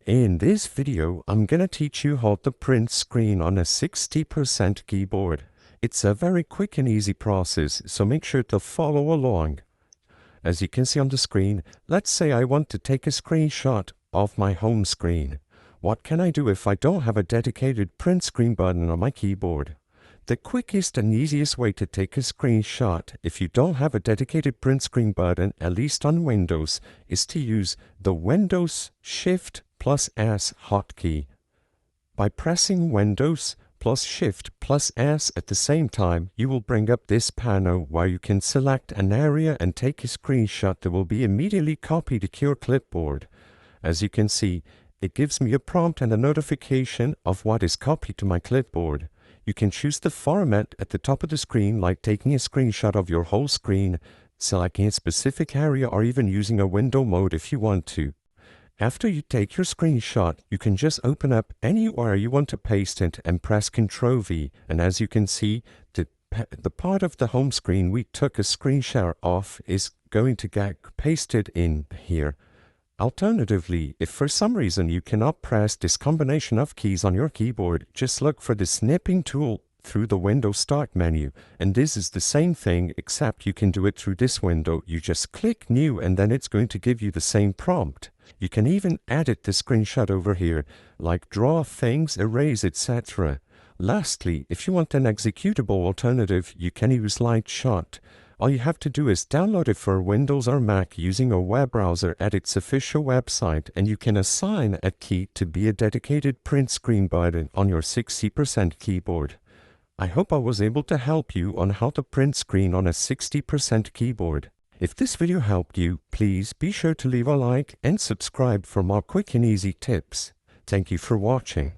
In this video, I'm gonna teach you how to print screen on a 60% keyboard. It's a very quick and easy process, so make sure to follow along. As you can see on the screen, let's say I want to take a screenshot of my home screen. What can I do if I don't have a dedicated print screen button on my keyboard? The quickest and easiest way to take a screenshot if you don't have a dedicated print screen button, at least on Windows, is to use the Windows Shift plus S hotkey. By pressing Windows plus Shift plus S at the same time, you will bring up this panel where you can select an area and take a screenshot that will be immediately copied to your clipboard. As you can see, it gives me a prompt and a notification of what is copied to my clipboard. You can choose the format at the top of the screen, like taking a screenshot of your whole screen, selecting a specific area, or even using a window mode if you want to. After you take your screenshot, you can just open up anywhere you want to paste it and press Ctrl V. And as you can see, the part of the home screen we took a screenshot of is going to get pasted in here. Alternatively, if for some reason you cannot press this combination of keys on your keyboard, just look for the snipping tool through the Windows Start menu. And this is the same thing, except you can do it through this window. You just click New and then it's going to give you the same prompt. You can even edit the screenshot over here, like draw things, erase, etc. Lastly, if you want an executable alternative, you can use Lightshot. All you have to do is download it for Windows or Mac using a web browser at its official website, and you can assign a key to be a dedicated print screen button on your 60% keyboard. I hope I was able to help you on how to print screen on a 60% keyboard. If this video helped you, please be sure to leave a like and subscribe for more quick and easy tips. Thank you for watching.